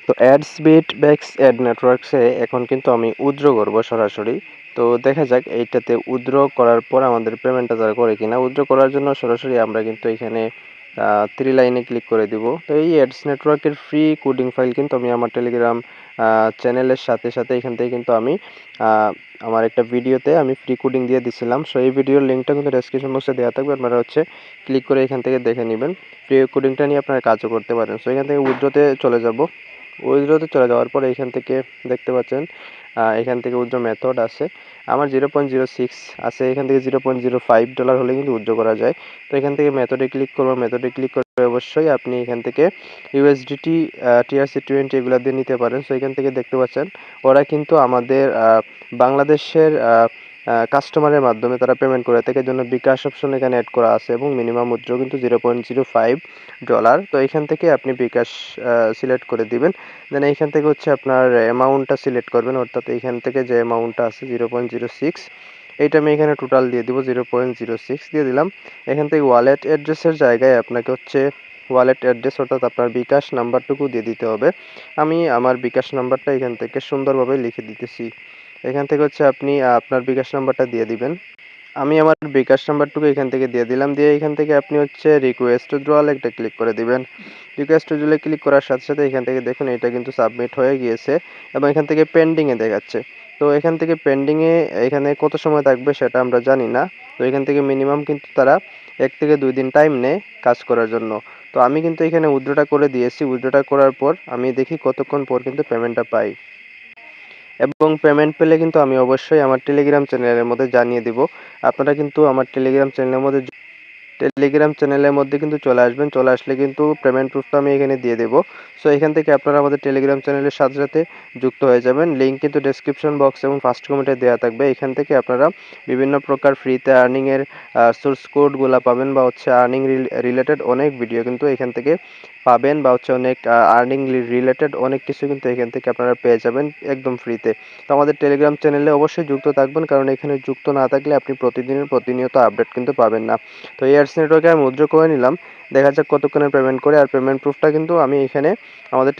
তো অ্যাডসবিট backs add নেটওয়ার্কসে এখন কিন্তু আমি উইথড্র করব সরাসরি। তো দেখা যাক এইটাতে উইথড্র করার পর আমাদের পেমেন্টটা তারা করে কিনা। উইথড্র করার জন্য সরাসরি আমরা কিন্তু এখানে 3 লাইনে ক্লিক করে দিব। তো এই অ্যাডস নেটওয়ার্কের ফ্রি কোডিং ফাইল কিন্তু আমি আমার টেলিগ্রাম চ্যানেলের সাথে এখান থেকে কিন্তু আমি আমার একটা ভিডিওতে আমি ফ্রি কোডিং দিয়ে দিছিলাম। সো এই ভিডিওর লিঙ্কটা কিন্তু ডেসক্রিপশন বক্সে দেওয়া থাকবে। আপনারা ক্লিক করে এখান থেকে দেখে নেবেন। ফ্রি কোডিংটা নিয়ে আপনারা কাজও করতে পারেন। সো এখান থেকে উইথড্রতে চলে যাব। উইথড্রতে চলে যাওয়ার পরে এখান থেকে দেখতে পাচ্ছেন এখান থেকে উইথড্র মেথড আছে। আমার 0.06 আছে, এখান থেকে $0.05 হলে কিন্তু উইথড্র করা যায়। তো এখান থেকে মেথডে ক্লিক করব। মেথডে ক্লিক করে অবশ্যই আপনি এখান থেকে ইউএসডিটি TRC20 এগুলো দিয়ে নিতে পারেন। সো এখান থেকে দেখতে পাচ্ছেন ওরা কিন্তু আমাদের বাংলাদেশের কাস্টমারের মাধ্যমে তারা পেমেন্ট করে থাকে। এজন্য বিকাশ অপশন এখানে অ্যাড করা আছে এবং মিনিমাম উইথড্র কিন্তু $0.05। তো এখান থেকে আপনি বিকাশ সিলেক্ট করে দিবেন। দেন এইখান থেকে আপনার অ্যামাউন্টটা সিলেক্ট করবেন, অর্থাৎ এইখান থেকে যে অ্যামাউন্টটা আছে 0.06 এইটা আমি এখানে টোটাল দিয়ে দিব, 0.06 দিয়ে দিলাম। এখান থেকে ওয়ালেট অ্যাড্রেসের জায়গায় আপনাকে ওয়ালেট অ্যাড্রেস অর্থাৎ আপনার বিকাশ নাম্বারটুকু দিয়ে দিতে হবে। আমি আমার বিকাশ নাম্বারটা এখান থেকে সুন্দরভাবে লিখে দিতেছি। এখান থেকে আপনি আপনার বিকাশ নাম্বারটা দিয়ে দিবেন। আমি আমার বিকাশ নাম্বারটুকু এখান থেকে দিয়ে দিলাম। দিয়ে এখান থেকে আপনি রিকোয়েস্ট উইথড্রয়াল একটা ক্লিক করে দিবেন। রিকোয়েস্ট উইথড্রয়ালে ক্লিক করার সাথে এখান থেকে দেখুন এটা কিন্তু সাবমিট হয়ে গিয়েছে এবং এখান থেকে পেন্ডিংয়ে দেখাচ্ছে। তো এখান থেকে পেন্ডিংয়ে এখানে কত সময় থাকবে সেটা আমরা জানি না। তো এখান থেকে মিনিমাম কিন্তু তারা 1 থেকে 2 দিন টাইম নেয় কাজ করার জন্য। তো আমি কিন্তু এখানে উইথড্রটা করে দিয়েছি। উইথড্রটা করার পর আমি দেখি কতক্ষণ পর কিন্তু পেমেন্টটা পাই। এবং পেমেন্ট পেলে কিন্তু আমি অবশ্যই আমার টেলিগ্রাম চ্যানেলের মধ্যে জানিয়ে দিব। আপনারা কিন্তু আমার টেলিগ্রাম চ্যানেলের মধ্যে কিন্তু চলে আসবেন। চলে আসলে কিন্তু পেমেন্ট প্রুফটা আমি এখানে দিয়ে দেব। সো এখান থেকে আপনারা আমাদের টেলিগ্রাম চ্যানেলের সাথে যুক্ত হয়ে যাবেন। লিঙ্ক কিন্তু ডেসক্রিপশন বক্স এবং ফার্স্ট কমেন্টে দেওয়া থাকবে। এখান থেকে আপনারা বিভিন্ন প্রকার ফ্রিতে আর্নিংয়ের সোর্স কোডগুলা পাবেন বা আর্নিং রিলেটেড অনেক ভিডিও কিন্তু এখান থেকে পাবেন বা অনেক আর্নিং রিলেটেড অনেক কিছু কিন্তু এখান থেকে আপনারা পেয়ে যাবেন একদম ফ্রিতে। তো আমাদের টেলিগ্রাম চ্যানেলে অবশ্যই যুক্ত থাকবেন, কারণ এখানে যুক্ত না থাকলে আপনি প্রতিনিয়ত আপডেট কিন্তু পাবেন না। তো এই অ্যাডস নেটওয়ার্কে আমি উইথড্র করে নিলাম। দেখা যাক কতক্ষণে পেমেন্ট করে, আর পেমেন্ট প্রুফটা কিন্তু আমি এখানে আমাদের